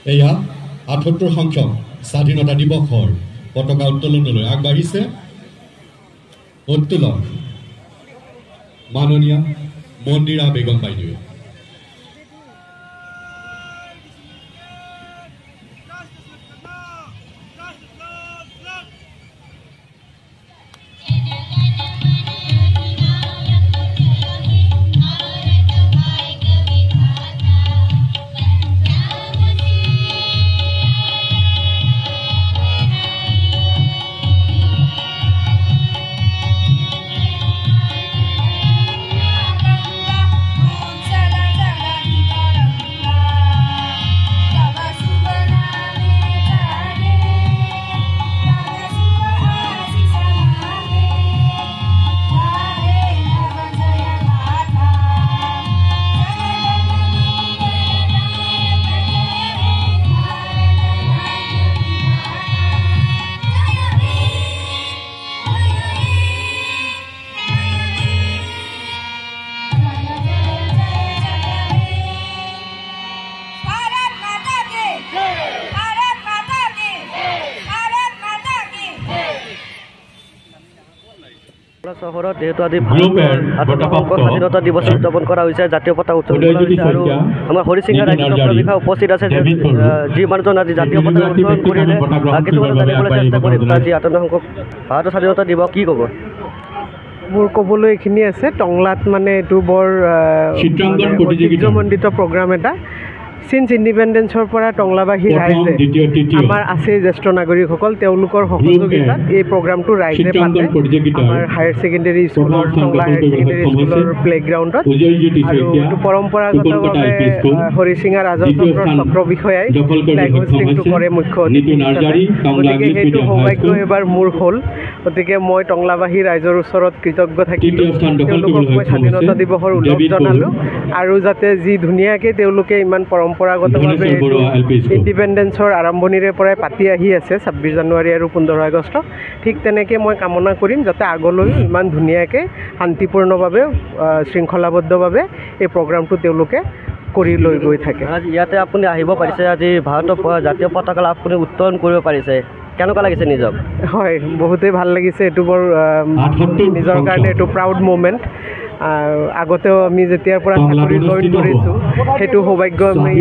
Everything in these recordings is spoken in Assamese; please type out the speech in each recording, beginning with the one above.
এয়া ৭৮ সংখ্যক স্বাধীনতা দিৱসৰ পতাকা উত্তোলনলৈ আগবাঢ়িছে উত্তোলক মাননীয়া মন্দিৰা বেগম বাইদেৱে। চহৰত যেহেতু আজি স্বাধীনতা দিৱস উদযাপন কৰা হৈছে, জাতীয় পতাকা উত্তোলন কৰা হৈছে আৰু আমাৰ হৰিচিঙা ৰাজ্যৰ বিষয়ে উপস্থিত আছে যি মানুহজন আজি জাতীয় পতাকা উত্তোলন কৰিলে কিছুমানে জানিবলৈ চেষ্টা কৰিম আজি ৫৮ সংখ্যক ভাৰতৰ স্বাধীনতা দিৱস কি ক'ব? মোৰ ক'বলৈ এইখিনি আছে। টংলাত মানে এইটো বৰ ঐতিহ্যমণ্ডিত প্ৰগ্ৰাম এটা। সিন্স ইণ্ডিপেণ্ডেন্সৰ পৰা টংলাবাসী ৰাইজে আমাৰ আছে জ্যেষ্ঠ নাগৰিকসকল তেওঁলোকৰ সহযোগিতাত এই প্ৰগ্ৰামটো ৰাইজে পাতে আমাৰ হায়াৰ ছেকেণ্ডেৰী স্কুলৰ টংলা হায়াৰ ছেকেণ্ডেৰী স্কুলৰ প্লেগ্ৰাউণ্ডত। আৰু এইটো পৰম্পৰাগতভাৱে হৰিচিঙা ৰাজচন্দ্ৰ চক্ৰ বিষয়াই ফ্লেগ হোষ্টিংটো কৰে মুখ্য অতিথি হিচাপে। গতিকে সেইটো সৌভাগ্য এবাৰ মোৰ হ'ল। গতিকে মই টংলাবাসী ৰাইজৰ ওচৰত কৃতজ্ঞ থাকিলোঁ, তেওঁলোকক মই স্বাধীনতা দিৱসৰ ওলগ জনালোঁ আৰু যাতে যি ধুনীয়াকৈ তেওঁলোকে ইমান পৰম্পৰাগতভাৱে ইণ্ডিপেণ্ডেন্সৰ আৰম্ভণিৰে পৰাই পাতি আহি আছে ২৬ জানুৱাৰী আৰু ১৫ আগষ্ট, ঠিক তেনেকৈ মই কামনা কৰিম যাতে আগলৈও ইমান ধুনীয়াকৈ শান্তিপূৰ্ণভাৱে শৃংখলাবদ্ধভাৱে এই প্ৰগ্ৰামটো তেওঁলোকে কৰি লৈ গৈ থাকে। ইয়াতে আপুনি আহিব পাৰিছে, আজি ভাৰতৰ জাতীয় পতাকা আপুনি উত্তোলন কৰিব পাৰিছে, কেনেকুৱা লাগিছে নিজক? হয়, বহুতেই ভাল লাগিছে। এইটো বৰ নিজৰ কাৰণে এইটো প্ৰাউড মুমেণ্ট। আগতেও আমি যেতিয়াৰ পৰা চাকৰি জইন কৰিছোঁ সেইটো সৌভাগ্য আমি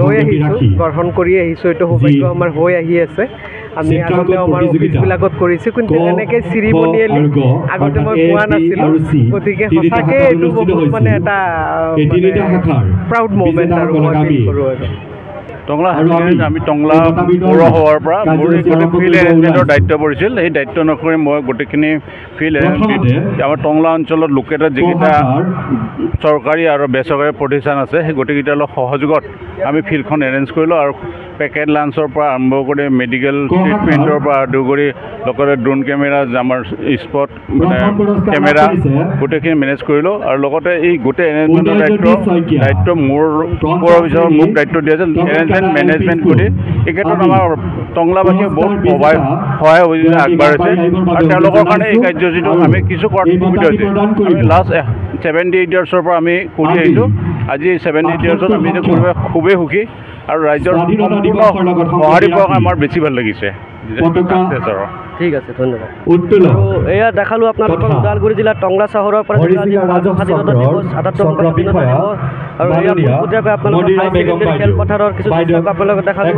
লৈ আহিছোঁ, গ্ৰহণ কৰি আহিছোঁ। এইটো সৌভাগ্য আমাৰ হৈ আহি আছে। আমি আগতে আমাৰ অফিচবিলাকত কৰিছোঁ, কিন্তু এনেকৈ চিৰিমনিয়েলি আগতে মই পোৱা নাছিলোঁ। গতিকে সঁচাকৈ এইটো বহুত মানে এটা প্ৰাউড মুমেণ্ট আৰু মই ফিল কৰোঁ। আৰু টংলা আমি টংলা পৌৰসভাৰ পৰা মোৰ গোটেই ফিল্ড এৰেঞ্জমেণ্টৰ দায়িত্ব পৰিছিল। সেই দায়িত্ব অনুসৰি মই গোটেইখিনি ফিল্ড এৰেঞ্জমেণ্ট আমাৰ টংলা অঞ্চলত লোকেটেড যিকেইটা চৰকাৰী আৰু বেচৰকাৰী প্ৰতিষ্ঠান আছে সেই গোটেইকেইটাৰ লগত সহযোগত আমি ফিল্ডখন এৰেঞ্জ কৰিলোঁ আৰু পেকেট লাঞ্চৰ পৰা আৰম্ভ কৰি মেডিকেল ট্ৰিটমেণ্টৰ পৰা আদি কৰি লগতে ড্ৰোন কেমেৰা আমাৰ স্পট মানে কেমেৰা গোটেইখিনি মেনেজ কৰিলোঁ। আৰু লগতে এই গোটেই এৰেঞ্জমেণ্টৰ দায়িত্ব মোৰ পৌৰ অফিচৰ মোক দায়িত্ব দিয়া আছিল এৰেঞ্জমেণ্ট মেনেজমেণ্ট কৰি। এই ক্ষেত্ৰত আমাৰ টংলাবাসীয়ে বহুত সহায় সহযোগিতা আগবাঢ়িছে আৰু তেওঁলোকৰ কাৰণে এই কাৰ্যসূচীটো আমি কিছু কৰাত সুবিধা হৈছে। আমি লাষ্ট 78 ইয়াৰ্ছৰ পৰা আমি কৰি আহিছোঁ। আজি 78 ইয়াৰ্ছত আমি এইটো কৰিব খুবেই সুখী আৰু ৰাইজৰ সঁহাৰি পোৱা আমাৰ বেছি ভাল লাগিছে। ঠিক আছে, ধন্যবাদ। আৰু এয়া দেখালোঁ আপোনালোকৰ ওদালগুৰি জিলাৰ টংলা চহৰৰ পৰা স্বাধীনতা দিৱস ৭৮ আৰু এয়া পোনপটীয়াকৈ আপোনালোকৰ হাই ছেকেণ্ডেৰী খেলপথাৰৰ কিছু দৃশ্য আপোনালোকক দেখালোঁ।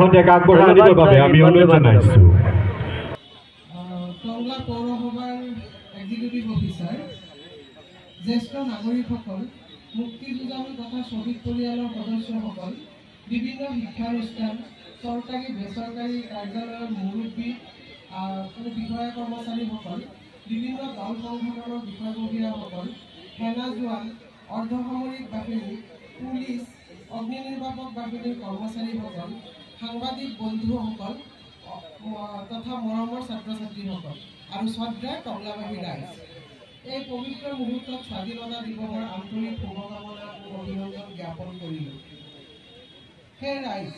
টংলা পৌৰসভাৰ এক্সিকিউটিভ অফিচাৰ, জ্যেষ্ঠ নাগৰিকসকল, মুক্তি যোগান তথা শ্বহীদ পৰিয়ালৰ সদস্যসকল, বিভিন্ন শিক্ষানুষ্ঠান, চৰকাৰী বেচৰকাৰী কাৰ্যালয়ৰ মুৰব্বী, বিষয়া কৰ্মচাৰীসকল, বিভিন্ন দল সংগঠনৰ বিষয়ববীয়াসকল, সেনা জোৱান, অৰ্ধসামৰিক বাহিনী, পুলিচ, অগ্নি নিৰ্বাপক বাহিনীৰ কৰ্মচাৰীসকল, সাংবাদিক বন্ধুসকল তথা মৰমৰ ছাত্ৰ ছাত্ৰীসকল আৰু শ্ৰদ্ধাৰ টংলাবাসী ৰাইজ, এই পবিত্ৰ মুহূৰ্তত স্বাধীনতা দিৱসৰ আন্তৰিক শুভকামনা আৰু অভিনন্দন জ্ঞাপন কৰিলোঁ। সেই ৰাইজ,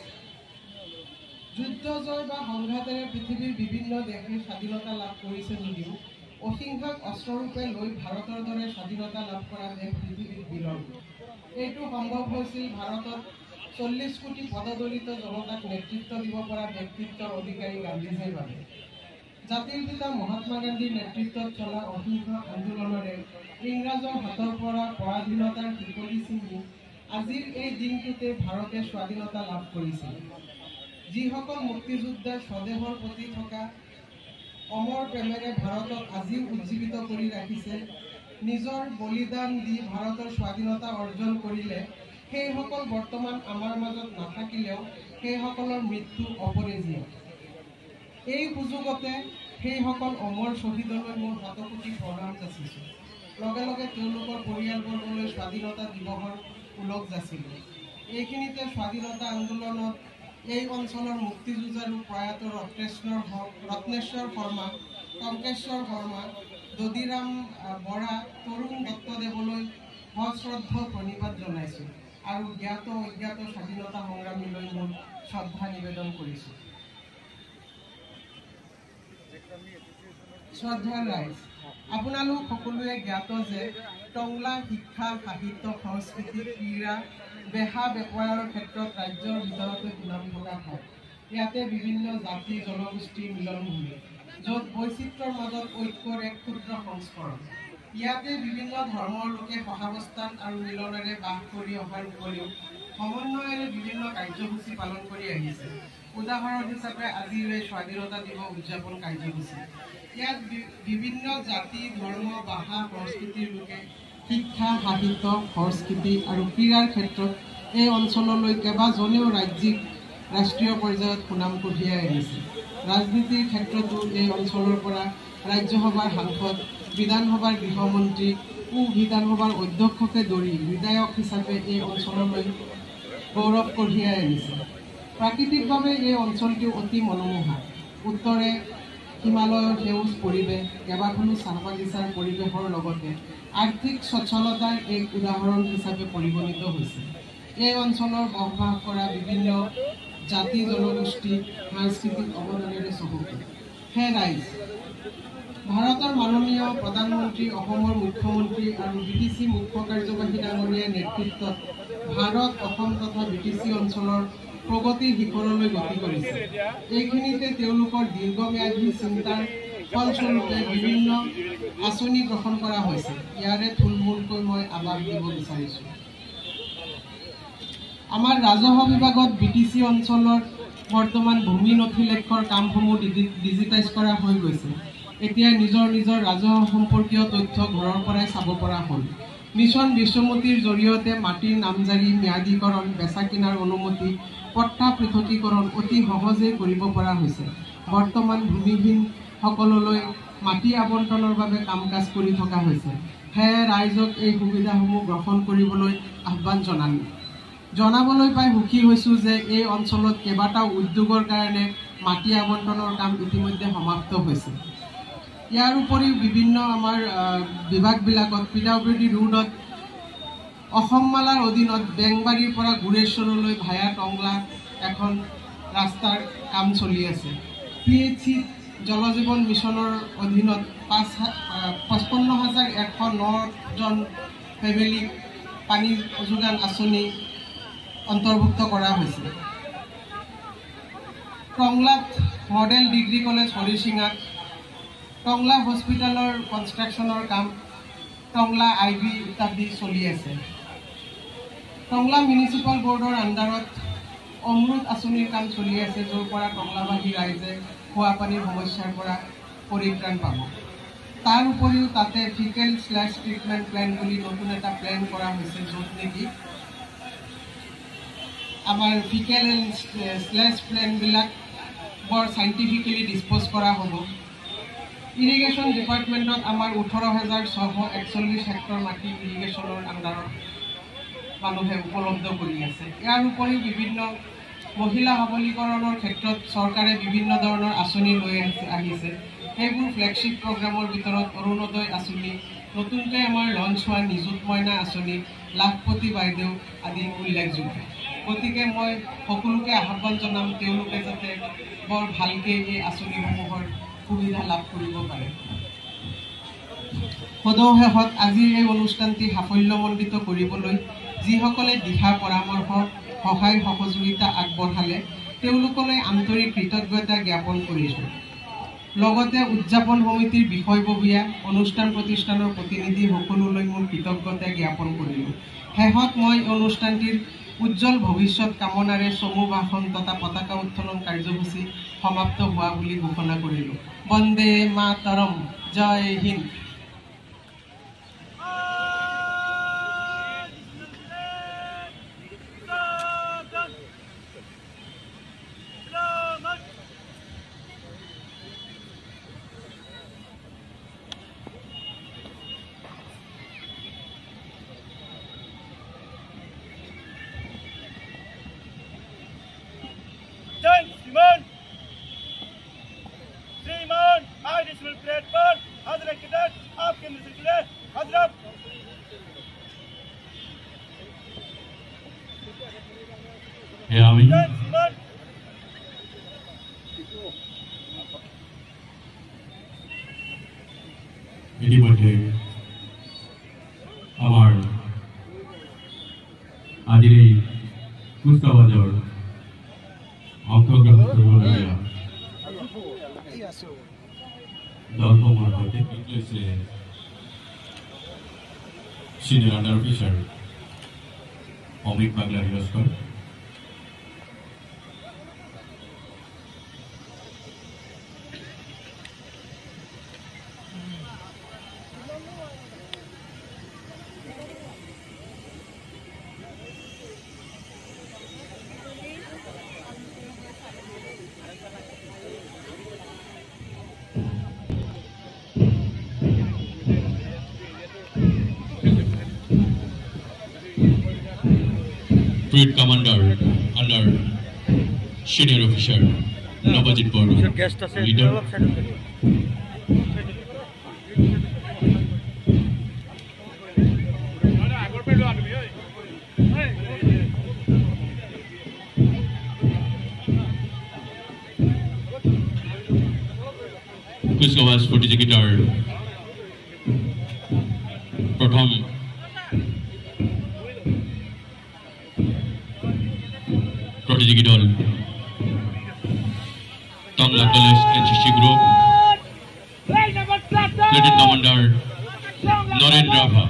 যুদ্ধ জয় বা সংঘাতেৰে পৃথিৱীৰ বিভিন্ন দেশে স্বাধীনতা লাভ কৰিছে যদিও অহিংসাক অস্ত্ৰৰূপে লৈ ভাৰতৰ দৰে স্বাধীনতা লাভ কৰা দেশ পৃথিৱীত বিৰল। এইটো সম্ভৱ হৈছিল ভাৰতত 40 কোটি পদদলিত জনতাক নেতৃত্ব দিব পৰা ব্যক্তিত্বৰ অধিকাৰী গান্ধীজীৰ বাবে জাতিৰ পিতা মহাত্মা গান্ধীৰ নেতৃত্বত চলা অহিংস আন্দোলনেৰে ইংৰাজৰ হাতৰ পৰা পৰাধীনতাৰ শিকলি ছিঙি আজিৰ এই দিনটোতে ভাৰতে স্বাধীনতা লাভ কৰিছিল। যিসকল মুক্তিযোদ্ধাই স্বদেশৰ প্ৰতি থকা অমৰ প্ৰেমেৰে ভাৰতক আজিও উজ্জীৱিত কৰি ৰাখিছে, নিজৰ বলিদান দি ভাৰতৰ স্বাধীনতা অৰ্জন কৰিলে, সেইসকল বৰ্তমান আমাৰ মাজত নাথাকিলেও সেইসকলৰ মৃত্যু অপৰিজীয়। এই সুযোগতে সেইসকল অমৰ শ্বহীদলৈ মোৰ শতকোটি প্ৰণাম যাচিছোঁ। লগে লগে তেওঁলোকৰ পৰিয়ালবৰ্গলৈ স্বাধীনতা দিৱসৰ ওলগ যাচিলোঁ। এইখিনিতে স্বাধীনতা আন্দোলনত এই অঞ্চলৰ মুক্তিযুঁজাৰু প্ৰয়াত ৰত্নেশ্বৰ শৰ্মা, টংকেশ্বৰ শৰ্মা, দদিৰাম বৰা, তৰুণ দত্তদেৱলৈ সশ্ৰদ্ধ প্ৰণিপাত জনাইছোঁ আৰু জ্ঞাত অজ্ঞাত স্বাধীনতা সংগ্ৰামীলৈ মোৰ শ্ৰদ্ধা নিবেদন কৰিছোঁ। শ্ৰদ্ধাৰ ৰাইজ, আপোনালোক সকলোৱে জ্ঞাত যে টংলা শিক্ষা, সাহিত্য, সংস্কৃতি, ক্ৰীড়া, বেহা বেপাৰৰ ক্ষেত্ৰত ৰাজ্যৰ ভিতৰতে সুনাম থকা ঠাই। ইয়াতে বিভিন্ন জাতি জনগোষ্ঠীৰ মিলনভূমি, য'ত বৈচিত্ৰ্যৰ মাজত ঐক্যৰ এক ক্ষুদ্ৰ সংস্কৰণ। ইয়াতে বিভিন্ন ধৰ্মৰ লোকে সহাৱস্থান আৰু মিলনেৰে বাস কৰি অহাৰ উপৰিও সমন্বয়েৰে বিভিন্ন কাৰ্যসূচী পালন কৰি আহিছে। উদাহৰণ হিচাপে আজিৰ এই স্বাধীনতা দিৱস উদযাপন কাৰ্যসূচী। ইয়াত বিভিন্ন জাতি, ধৰ্ম, ভাষা, সংস্কৃতিৰ লোকে শিক্ষা, সাহিত্য, সংস্কৃতি আৰু ক্ৰীড়াৰ ক্ষেত্ৰত এই অঞ্চললৈ কেইবাজনেও ৰাষ্ট্ৰীয় পৰ্যায়ত সুনাম কঢ়িয়াই আহিছে। ৰাজনীতিৰ ক্ষেত্ৰতো এই অঞ্চলৰ পৰা ৰাজ্যসভাৰ সাংসদ, বিধানসভাৰ গৃহমন্ত্ৰী, বিধানসভাৰ অধ্যক্ষকে ধৰি বিধায়ক হিচাপে এই অঞ্চললৈ গৌৰৱ কঢ়িয়াই আনিছে। প্ৰাকৃতিকভাৱে এই অঞ্চলটো অতি মনোমোহা। উত্তৰে হিমালয়ৰ সেউজ পৰিৱেশ, কেইবাখনো চাহ বাগিচাৰ পৰিৱেশৰ লগতে আৰ্থিক সচ্ছলতাৰ এক উদাহৰণ হিচাপে পৰিগণিত হৈছে। এই অঞ্চলৰ বসবাস কৰা বিভিন্ন জাতি জনগোষ্ঠী সাংস্কৃতিক অৱদানেৰে চহকী। হে ৰাইজ, ভাৰতৰ মাননীয় প্ৰধানমন্ত্ৰী, অসমৰ মুখ্যমন্ত্ৰী আৰু BTC মুখ্য কাৰ্যবাহী ডাঙৰীয়াৰ নেতৃত্বত ভাৰত, অসম তথা BTC অঞ্চলৰ প্ৰগতিৰ শিখৰলৈ গতি কৰিছে। এইখিনিতে তেওঁলোকৰ দীৰ্ঘম্যাদী চিন্তাৰ ফলস্বৰূপে বিভিন্ন আঁচনি গ্ৰহণ কৰা হৈছে। ইয়াৰে থুলমূলকৈ মই আভাস দিব বিচাৰিছোঁ। আমাৰ ৰাজহ বিভাগত BTC অঞ্চলত বৰ্তমান ভূমি নথিলেখৰ কামসমূহ ডিজিটাইজ কৰা হৈ গৈছে। এতিয়া নিজৰ নিজৰ ৰাজহ সম্পৰ্কীয় তথ্য ঘৰৰ পৰাই চাব পৰা হ'ল। মিছন বিশ্বমতীৰ জৰিয়তে মাটিৰ নামজাৰি, ম্যাদীকৰণ, বেচা কিনাৰ অনুমতি, পট্টা পৃথকীকৰণ অতি সহজেই কৰিব পৰা হৈছে। বৰ্তমান ভূমিহীনসকললৈ মাটি আবণ্টনৰ বাবে কাম কাজ কৰি থকা হৈছে। সেয়ে ৰাইজক এই সুবিধাসমূহ গ্ৰহণ কৰিবলৈ আহ্বান জনাবলৈ পাই সুখী হৈছোঁ যে এই অঞ্চলত কেইবাটাও উদ্যোগৰ কাৰণে মাটি আবণ্টনৰ কাম ইতিমধ্যে সমাপ্ত হৈছে। ইয়াৰ উপৰিও বিভিন্ন আমাৰ বিভাগবিলাকত PWD ৰোডত অসমমালাৰ অধীনত বেংবাৰীৰ পৰা গুৰেশ্বৰলৈ ভায়া টংলা এখন ৰাস্তাৰ কাম চলি আছে। PHC জলজীৱন মিছনৰ অধীনত 55,109জন ফেমিলিক পানী যোগান আঁচনি অন্তৰ্ভুক্ত কৰা হৈছে। টংলাত মডেল ডিগ্ৰী কলেজ হৰিচিঙাত টংলা হস্পিটেলৰ কনষ্ট্ৰাকশ্যনৰ কাম, টংলা IB ইত্যাদি চলি আছে। টংলা মিউনিচিপাল বৰ্ডৰ আণ্ডাৰত অমৃত আঁচনিৰ কাম চলি আছে, য'ৰ পৰা টংলাবাসী ৰাইজে খোৱা পানীৰ সমস্যাৰ পৰা পৰিত্ৰাণ পাব। তাৰ উপৰিও তাতে ফিকেল/ট্ৰিটমেণ্ট প্লেন বুলি নতুন এটা প্লেন কৰা হৈছে, য'ত নেকি আমাৰ ফিকেল/প্লেনবিলাক বৰ চাইণ্টিফিকেলি ডিছপ'জ কৰা হ'ব। ইৰিগেশ্যন ডিপাৰ্টমেণ্টত আমাৰ 18,641 হেক্টৰ মাটি ইৰিগেশ্যনৰ আণ্ডাৰত মানুহে উপলব্ধ কৰি আছে। ইয়াৰ উপৰিও বিভিন্ন মহিলা সবলীকৰণৰ ক্ষেত্ৰত চৰকাৰে বিভিন্ন ধৰণৰ আঁচনি লৈ আহিছে। সেইবোৰ ফ্লেগশ্বিপ প্ৰগ্ৰামৰ ভিতৰত অৰুণোদয় আঁচনি, নতুনকৈ আমাৰ লঞ্চ হোৱা নিযুত মইনা আঁচনি, লাখপতি বাইদেউ আদি উল্লেখযোগ্য। গতিকে মই সকলোকে আহ্বান জনাম তেওঁলোকে যাতে বৰ ভালকৈ এই আঁচনিসমূহৰ সুবিধা লাভ কৰিব পাৰে। সদৌ শেষত আজিৰ এই অনুষ্ঠানটি সাফল্যমণ্ডিত কৰিবলৈ যিসকলে দিহা পৰামৰ্শ সহায় সহযোগিতা আগবঢ়ালে তেওঁলোকলৈ আন্তৰিক কৃতজ্ঞতা জ্ঞাপন কৰিছোঁ। লগতে উদযাপন সমিতিৰ বিষয়ববীয়া অনুষ্ঠান প্ৰতিষ্ঠানৰ প্ৰতিনিধি সকলোলৈ মোৰ কৃতজ্ঞতা জ্ঞাপন কৰিলোঁ। শেষত মই অনুষ্ঠানটিৰ উজ্জ্বল ভৱিষ্যত কামনাৰে চমু ভাষণ তথা পতাকা উত্তোলন কাৰ্যসূচী সমাপ্ত হোৱা বুলি ঘোষণা কৰিলোঁ। বন্দে মাতৰম, জয় হিন্দ। श्रीमान आज इस प्लेट पर हजरत किधर आपके निकले हजरत ইতিমধ্যে আমার আজির এই কুচকাৱাজৰ অংশগ্ৰহণ কৰিবলগীয়া দলসমূহৰ সৈতে গীত লৈছে senior under officer Amit বাগলা হিৰস্কৰ। Brigade Commander under Senior Officer Navajit Bordo, Leader. কুচকাৱাজ প্ৰতিযোগিতাৰ প্ৰথম प्रतियोगी दल Tangla college NCC group platoon commander Narendra Rabha.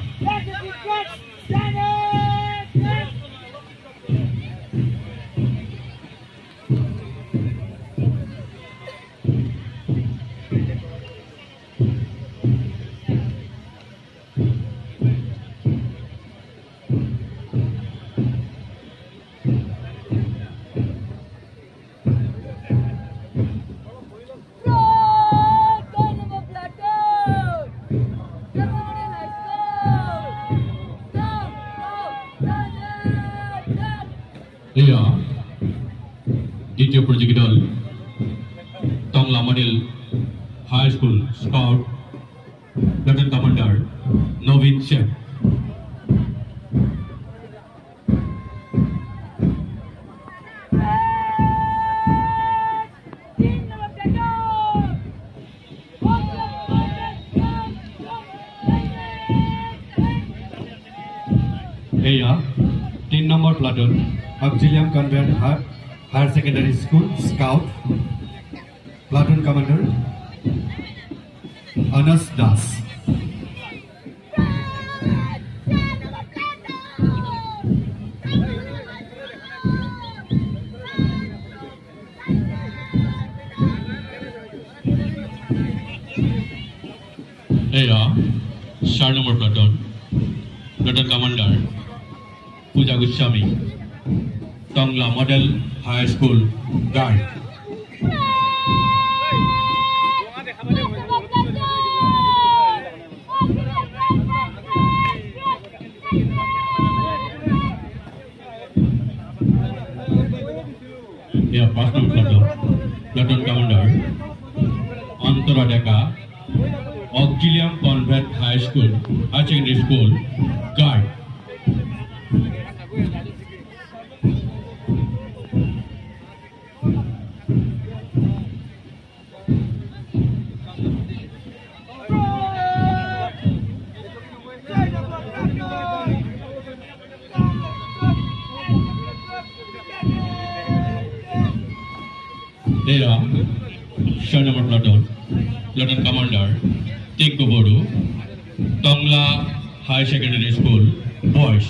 দ্বিতীয় প্ৰতিযোগী দল Tangla model high school scout platoon commander Nabin Sheikh. এয়া 3 নম্বৰ platoon Auxilium Convent Higher Secondary School Scout Platoon Commander Anas Das. Eya 4 number Platoon Commander Pooja Goswami Tongla Model High School Guard. Yeah, first number Platoon Commander Antara Deka Auxilium Convent High School Higher Secondary School Guard. এরা 6 নম্বর platoon platoon commander Tinku Boro Tangla high secondary school boys.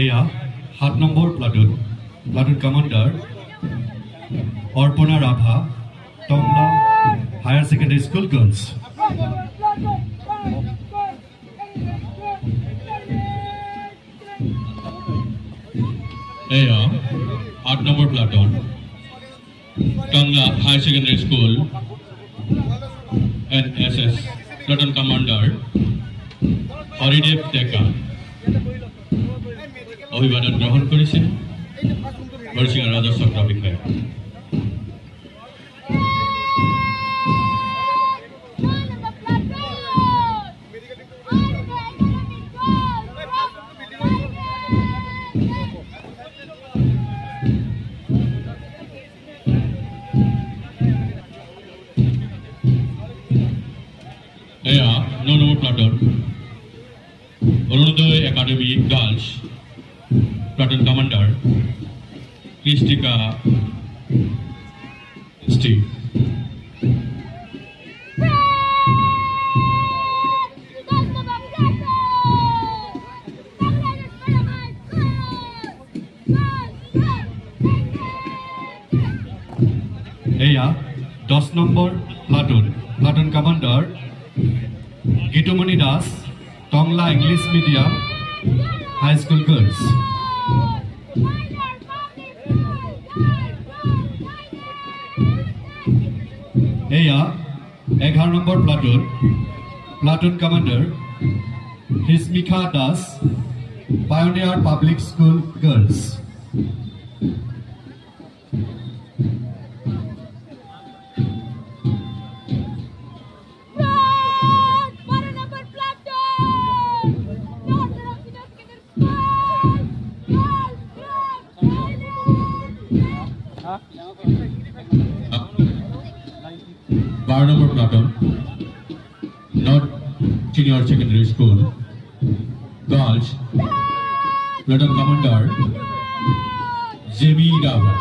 এয়া 7 নম্বর platoon platoon commander Arpana Rabha Tangla higher secondary school girls. এয়া 8 নম্বর platoon Tangla higher secondary school NSS platoon commander Haridev Teka অভিবাদন গ্রহণ করেছেন হরিসিংহা রাজস্ব বিষয়ে। এয়া 9 নম্বর platoon Arunoday academy girls platoon commander Kristika Steve. এয়া 10 নম্বর platoon platoon commander Gitumoni Das Tangla English medium হাই স্কুল গার্লস। এয়া 11 নম্বর platoon platoon commander Hismikha Das pioneer public school girls. নম্বর platoon north senior secondary school girls platoon commander Jemi Rabha.